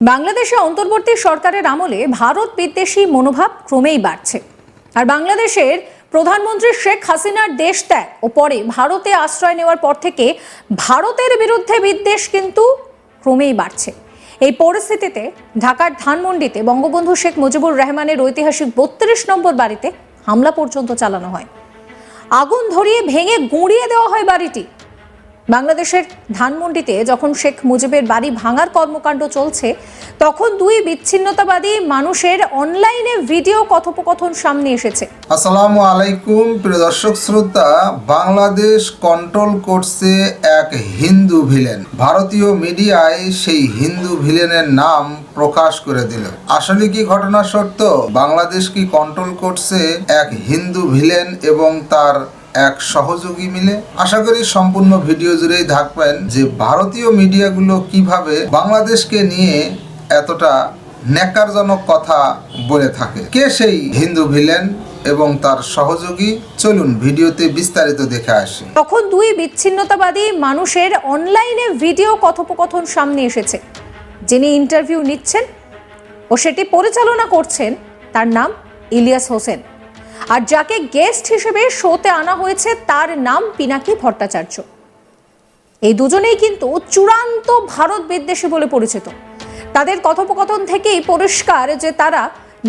বাংলাদেশে অন্তর্বর্তী সরকারের আমলে ভারত বিদ্বেষী মনোভাব ক্রমেই বাড়ছে। আর বাংলাদেশের প্রধানমন্ত্রী শেখ হাসিনার দেশ ত্যাগ ও পরে ভারতে আশ্রয় নেওয়ার পর থেকে ভারতের বিরুদ্ধে বিদ্বেষ কিন্তু ক্রমেই বাড়ছে। এই পরিস্থিতিতে ঢাকার ধানমন্ডিতে বঙ্গবন্ধু শেখ মুজিবুর রহমানের ঐতিহাসিক ৩২ নম্বর বাড়িতে হামলা পর্যন্ত চালানো হয়। আগুন ধরিয়ে ভেঙে গুঁড়িয়ে দেওয়া হয় বাড়িটি। বাংলাদেশের ধানমন্ডিতে যখন শেখ মুজিবের বাড়ি ভাঙার কর্মকাণ্ড চলছে, তখন দুই বিচ্ছিন্নতাবাদী মানুষের অনলাইনে ভিডিও কথোপকথন সামনে এসেছে। আসসালামু আলাইকুম প্রিয় দর্শক শ্রোতা, বাংলাদেশ কন্ট্রোল করছে এক হিন্দু ভিলেন। ভারতীয় মিডিয়ায় সেই হিন্দু ভিলেনের নাম প্রকাশ করে দিল। আসলে কি ঘটনা সত্য? বাংলাদেশ কি কন্ট্রোল করছে এক হিন্দু ভিলেন এবং তার এক সহযোগী মিলে? আশা করি সম্পূর্ণ ভিডিও জুড়েই থাকবেন যে ভারতীয় মিডিয়াগুলো কিভাবে বাংলাদেশকে নিয়ে এতটা ন্যাক্কারজনক কথা বলে থাকে। কে সেই হিন্দু ভিলেন এবং তার সহযোগী? চলুন ভিডিওতে বিস্তারিত দেখে আসি। তখন দুই বিচ্ছিন্নতাবাদী মানুষের অনলাইনে ভিডিও কথোপকথন সামনে এসেছে। যিনি ইন্টারভিউ নিচ্ছেন ও সেটি পরিচালনা করছেন তার নাম ইলিয়াস হোসেন, আর যাকে গেস্ট হিসেবে শোতে আনা হয়েছে তার নাম পিনাকি ভট্টাচার্য। এই দুজনেই কিন্তু চূড়ান্ত ভারত বিদ্বেষী বলে পরিচিত। তাদের কথোপকথন থেকেই পরিষ্কার যে তারা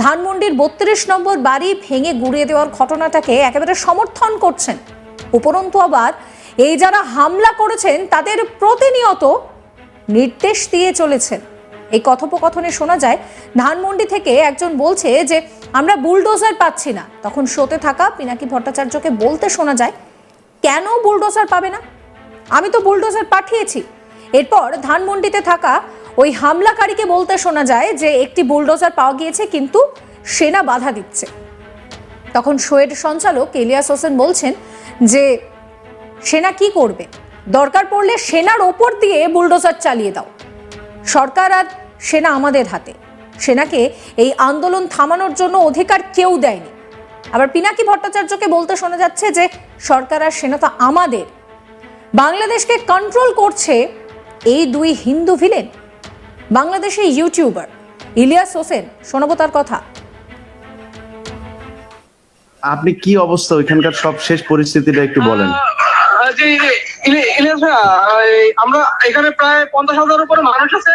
ধানমন্ডির ৩২ নম্বর বাড়ি ভেঙে গুঁড়িয়ে দেওয়ার ঘটনাটাকে একেবারে সমর্থন করছেন। উপরন্তু আবার এই যারা হামলা করেছেন তাদের প্রতিনিয়ত নির্দেশ দিয়ে চলেছেন। এই কথোপকথনে শোনা যায় ধানমন্ডি থেকে একজন বলছে যে আমরা বুলডোজার পাচ্ছি না। তখন শোতে থাকা পিনাকি ভট্টাচার্যকে বলতে শোনা যায়, কেন বুলডোজার পাবে না? আমি তো বুলডোজার পাঠিয়েছি। এরপর ধানমন্ডিতে থাকা ওই হামলাকারীকে বলতে শোনা যায় যে একটি বুলডোজার পাওয়া গিয়েছে, কিন্তু সেনা বাধা দিচ্ছে। তখন শোয়ের সঞ্চালক ইলিয়াস হোসেন বলছেন যে সেনা কি করবে? দরকার পড়লে সেনার ওপর দিয়ে বুলডোজার চালিয়ে দাও। সরকার আর সেনা আমাদের হাতে। সেনাকে এই আন্দোলন থামানোর জন্য অধিকার কেউ দেয়নি। আবার পিনাকি ভট্টাচার্যকে বলতে শোনা যাচ্ছে যে সরকার আর সেনা তো আমাদের। বাংলাদেশকে কন্ট্রোল করছে এই দুই হিন্দু ভিলেন। বাংলাদেশে ইউটিউবার ইলিয়াস হোসেন, শোনাবো তার কথা। আপনি কি অবস্থা ওইখানকার সব শেষ পরিস্থিতিটা একটু বলেন। আমরা এখানে প্রায় 50,000 উপরে মানুষ আছে,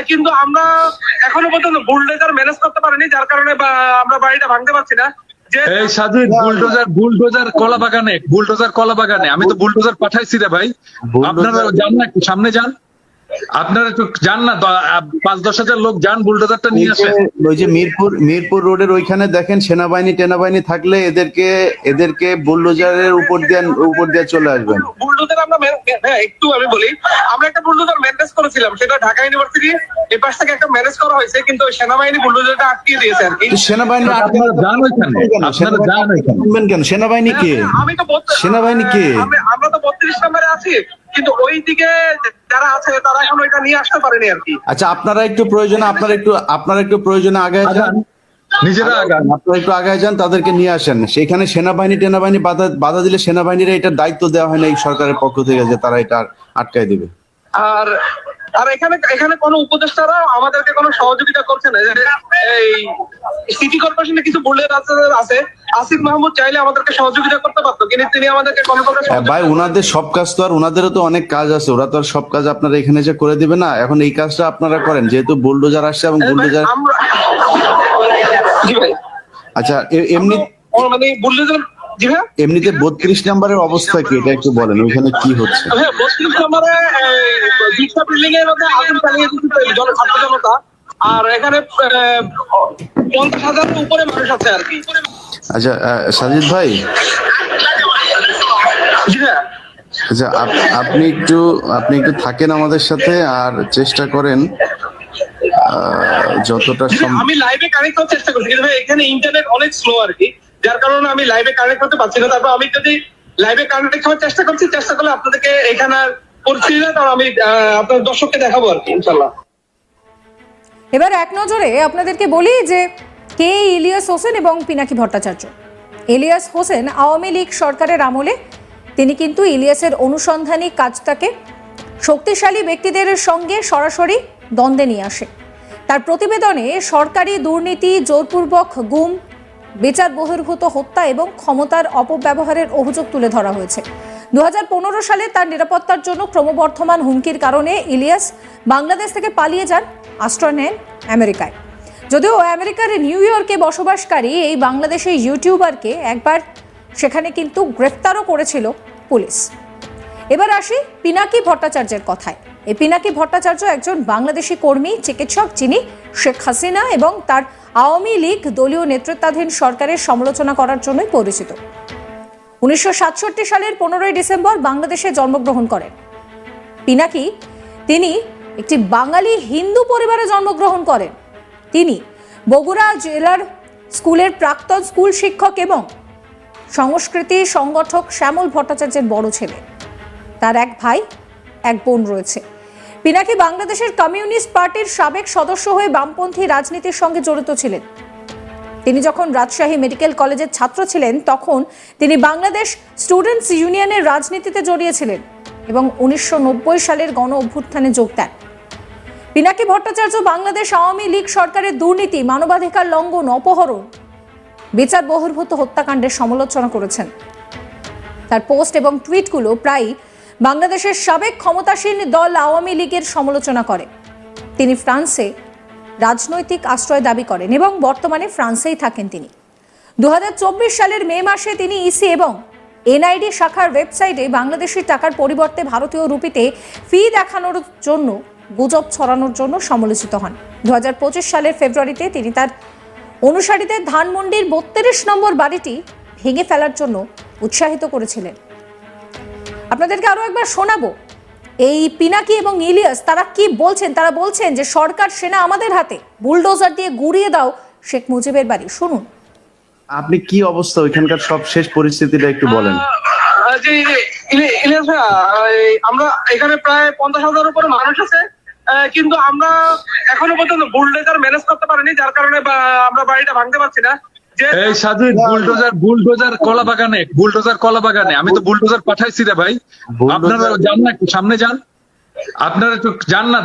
কিন্তু আমরা এখনো পর্যন্ত বুলডোজার ম্যানেজ করতে পারিনি, যার কারণে আমরা বাড়িটা ভাঙতে পারছি না। এই সাজিদ, বুলডোজার কলা বাগানে আমি তো বুলডোজার পাঠাইছি রে ভাই। আপনারা যান না, একটু সামনে যান। আপনারা একটু যান না, 5-10 হাজার লোক যান, বুলডোজারটা নিয়ে আসেন। ওই যে মিরপুর রোডের ওইখানে দেখেন সেনাবাহিনী থাকলে এদেরকে বুলডোজারের উপর দিয়ে চলে আসবেন। বুলডোজার আমরা একটু আমি বলি, আমরা একটা বুলডোজার ম্যানেজ করেছিলাম, সেটা ঢাকা ইউনিভার্সিটি এই পাশ থেকে একটা ম্যানেজ করা হয়েছে, কিন্তু সেনাবাহিনী বুলডোজারটা আটকিয়ে দিয়েছে আর কি। সেনাবাহিনী কেন? সেনাবাহিনী কে? সেনাবাহিনী কে? আমরা তো 32 নম্বরে আছি, কিন্তু ওই দিকে যারা আছে তারা এখন ওইটা নিয়ে আসতে পারেনি আর কি। আচ্ছা, আপনারা একটু প্রয়োজনে আগে যান, নিজেরা আপনারা একটু আগে যান, তাদেরকে নিয়ে আসেন। সেখানে সেনাবাহিনী বাধা দিলে সেনাবাহিনীর এটা দায়িত্ব দেওয়া হয় না এই সরকারের পক্ষ থেকে যে তারা এটা আটকায় দিবে। আর এখানে কোনো উপদেষ্টারা আমাদেরকে কোনো সহযোগিতা করছে না। এই সিটি কর্পোরেশনে কিছু বুলডোজার আছে, আসিফ মাহমুদ চাইলে আমাদেরকে সহযোগিতা করতে পারতো, কিন্তু তিনি আমাদেরকে কোনো ভাই, ওনাদের সব কাজ তো আর ওনাদেরও তো অনেক কাজ আছে, ওরা তো আর সব কাজ আপনারা এখানে যে করে দিবে না। এখন এই কাজটা আপনারা করেন, যেহেতু বুলডোজার আসছে এবং বুলডোজার। আচ্ছা, এমনিতে 32 নম্বরের অবস্থা কি, এটা একটু বলেন, ওইখানে কি হচ্ছে? 32 নম্বরে বিল্ডিং এর মধ্যে আগুন চালিয়ে দিচ্ছে জনতা, আর এখানে 50,000 উপরে মানুষ আছে আর কি। আচ্ছা সাজিদ ভাই, আচ্ছা আপনি একটু থাকেন আমাদের সাথে আর চেষ্টা করেন যতটা আমি লাইভে কানেক্ট করার চেষ্টা করছি, কিন্তু এখানে ইন্টারনেট অনেক স্লো আর কি, যার কারণে আমি লাইভে কানেক্ট করতে পারছি না। তারপর আমি যদি লাইভে কানেক্ট করার চেষ্টা করলে আপনাদেরকে এখানে পরিস্থিতিটা আমি আপনার দর্শককে দেখাবো আর কি, ইনশাআল্লাহ। এবার এক নজরে আপনাদেরকে বলি যে কে ইলিয়াস হোসেন এবং পিনাকি ভট্টাচার্য। ইলিয়াস হোসেন আওয়ামী লীগ সরকারের আমলে তিনি কিন্তু ইলিয়াসের অনুসন্ধানী কাজটাকে শক্তিশালী ব্যক্তিদের সঙ্গে সরাসরি দ্বন্দ্বে নিয়ে আসে। তার প্রতিবেদনে সরকারি দুর্নীতি, জোরপূর্বক গুম, বিচার বহির্ভূত হত্যা এবং ক্ষমতার অপব্যবহারের অভিযোগ তুলে ধরা হয়েছে। 2015 সালে তার নিরাপত্তার জন্য ক্রমবর্ধমান হুমকির কারণে ইলিয়াস বাংলাদেশ থেকে পালিয়ে যান, আশ্রয় নেন আমেরিকায়। যদিও আমেরিকার নিউ ইয়র্কে বসবাসকারী এই বাংলাদেশি ইউটিউবারকে একবার সেখানে কিন্তু গ্রেফতারও করেছিল পুলিশ। এবার আসি পিনাকি ভট্টাচার্যের কথায়। এই পিনাকি ভট্টাচার্য একজন বাংলাদেশি কর্মী, চিকিৎসক, যিনি শেখ হাসিনা এবং তার আওয়ামী লীগ দলীয় নেতৃত্বাধীন সরকারের সমালোচনা করার জন্যই পরিচিত। 1967 সালের 15ই ডিসেম্বর বাংলাদেশে জন্মগ্রহণ করেন পিনাকি। তিনি একটি বাঙালি হিন্দু পরিবারে জন্মগ্রহণ করেন। তিনি বগুড়া জেলার স্কুলের প্রাক্তন স্কুল শিক্ষক এবং সংস্কৃতি সংগঠক শ্যামল ভট্টাচার্যের বড় ছেলে। তার এক ভাই, এক বোন রয়েছে। পিনাকি বাংলাদেশের কমিউনিস্ট পার্টির সাবেক সদস্য হয়ে বামপন্থী রাজনীতির সঙ্গে জড়িত ছিলেন। তিনি যখন রাজশাহী মেডিকেল কলেজের ছাত্র ছিলেন তখন তিনি বাংলাদেশ স্টুডেন্টস ইউনিয়নের রাজনীতিতে জড়িয়েছিলেন এবং 1990 সালের গণ অভ্যুত্থানে যোগ দেন। পিনাকি ভট্টাচার্য বাংলাদেশ আওয়ামী লীগ সরকারের দুর্নীতি, মানবাধিকার লঙ্ঘন, অপহরণ, বিচার বহির্ভূত হত্যাকাণ্ডের সমালোচনা করেছেন। তার পোস্ট এবং টুইটগুলো প্রায় বাংলাদেশের সাবেক ক্ষমতাসীন দল আওয়ামী লীগের সমালোচনা করে। তিনি ফ্রান্সে রাজনৈতিক আশ্রয় দাবি করেন এবং বর্তমানে ফ্রান্সেই থাকেন তিনি। 2024 সালের মে মাসে তিনি ইসি এবং এনআইডি শাখার ওয়েবসাইটে বাংলাদেশি টাকার পরিবর্তে ভারতীয় রুপিতে ফি দেখানোর জন্য গুজব ছড়ানোর জন্য সমালোচিত হন। 2025 সালের ফেব্রুয়ারিতে তিনি তার অনুসারীদের ধানমন্ডির 32 নম্বর বাড়িটি ভেঙে ফেলার জন্য উৎসাহিত করেছিলেন। আপনাদেরকে আরো একবার শোনাবো এই পিনাকি এবং ইলিয়াস তারা কি বলছেন। তারা বলছেন যে সরকার, সেনা আমাদের হাতে, বুলডোজার দিয়ে গুড়িয়ে দাও শেখ মুজিবের বাড়ি। শুনুন। আপনি কি অবস্থা ওইখানকার সব শেষ পরিস্থিতিটা একটু বলেন। ইলিয়াস ভাইয়া, আমরা এখানে প্রায় 50,000 উপরে মানুষ আছে, কিন্তু আমরা এখনো পর্যন্ত বুলডোজার ম্যানেজ করতে পারিনি, যার কারণে আমরা বাড়িটা ভাঙতে পারছি না। এই সাজিদ, বুলডোজার কলা বাগানে আমি তো বুলডোজার পাঠাইছি রে ভাই। আপনারা যান না, সামনে যান, আপনারা একটু যান না,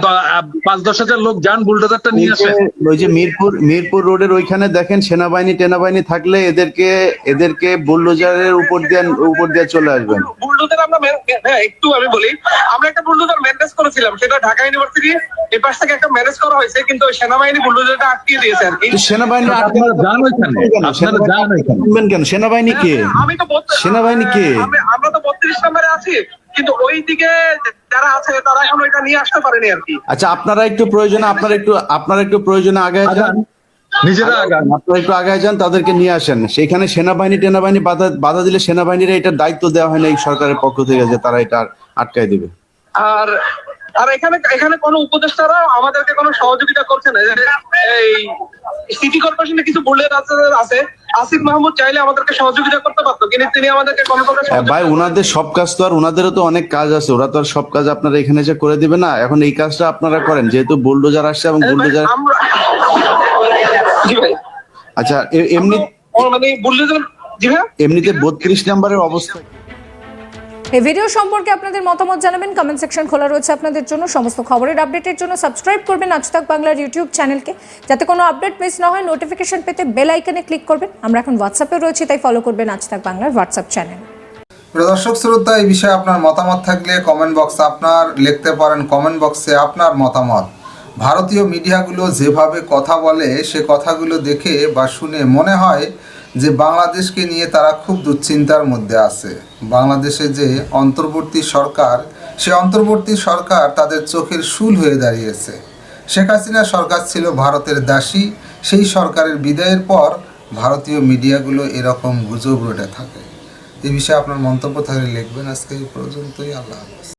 5-10 হাজার লোক যান, বুলডোজারটা নিয়ে আসেন। ওই যে মিরপুর রোডের ওইখানে দেখেন সেনাবাহিনী থাকলে এদেরকে বুলডোজারের উপর দিয়ে চলে আসবেন। বুলডোজার আমরা একটু আমি বলি, আমরা একটা বুলডোজার ম্যানেজ করেছিলাম, সেটা ঢাকা ইউনিভার্সিটি এই পাশ থেকে একটা ম্যানেজ করা হয়েছে, কিন্তু সেনাবাহিনী বুলডোজারটা আটকিয়ে দিয়েছে আর কি। সেনাবাহিনী কেন? সেনাবাহিনী কে? সেনাবাহিনী কে? আমরা তো 32 নম্বরে আছি, কিন্তু ওই দিকে যারা আছে তারা এখন এটা নিয়ে আসতে পারেনি আর কি। আচ্ছা, আপনারা একটু প্রয়োজনে আগায় যান, নিজেরা আপনারা একটু আগায় যান, তাদেরকে নিয়ে আসেন। সেখানে সেনাবাহিনী বাধা দিলে সেনাবাহিনীরা এটার দায়িত্ব দেওয়া হয় না এই সরকারের পক্ষ থেকে যে তারা এটা আটকায় দিবে। আর এখানে কোনো উপদেষ্টারা আমাদেরকে কোনো সহযোগিতা করছে না। এই সিটি কর্পোরেশনে কিছু বুলডোজার আছে, আসিফ মাহমুদ চাইলে আমাদেরকে সহযোগিতা করতে পারতো, কিন্তু তিনি আমাদেরকে কোনো ভাই, ওনাদের সব কাজ তো আর ওনাদেরও তো অনেক কাজ আছে, ওরা তো আর সব কাজ আপনারা এখানে যে করে দিবে না। এখন এই কাজটা আপনারা করেন, যেহেতু বুলডোজার আসছে এবং বুলডোজার। আচ্ছা, এমনিতে 32 নম্বরের অবস্থা। এই ভিডিও সম্পর্কে আপনাদের মতামত জানাবেন, কমেন্ট সেকশন খোলা রয়েছে আপনাদের জন্য। সমস্ত খবরের আপডেটের জন্য সাবস্ক্রাইব করবেন আজ তাক বাংলার ইউটিউব চ্যানেলকে, যাতে কোনো আপডেট মিস না হয়। নোটিফিকেশন পেতে বেল আইকনে ক্লিক করবেন। আমরা এখন হোয়াটসঅ্যাপে রয়েছি, তাই ফলো করবেন আজ তাক বাংলার হোয়াটসঅ্যাপ চ্যানেল। দর্শক শ্রোতা, এই বিষয়ে আপনার মতামত থাকলে কমেন্ট বক্সে আপনার লিখতে পারেন। কমেন্ট বক্সে আপনার মতামত। ভারতীয় মিডিয়াগুলো যেভাবে কথা বলে সে কথাগুলো দেখে বা শুনে মনে হয় যে বাংলাদেশকে নিয়ে তারা খুব দুশ্চিন্তার মধ্যে আছে। বাংলাদেশে যে অন্তর্বর্তী সরকার, সে অন্তর্বর্তী সরকার তাদের চোখের শূল হয়ে দাঁড়িয়েছে। শেখ হাসিনা সরকার ছিল ভারতের দাসী। সেই সরকারের বিদায়ের পর ভারতীয় মিডিয়াগুলো এরকম গুজব রটে থাকে। এই বিষয়ে আপনার মন্তব্য থাকলে লিখবেন। আজকে এই পর্যন্তই। আল্লাহ হাফেজ।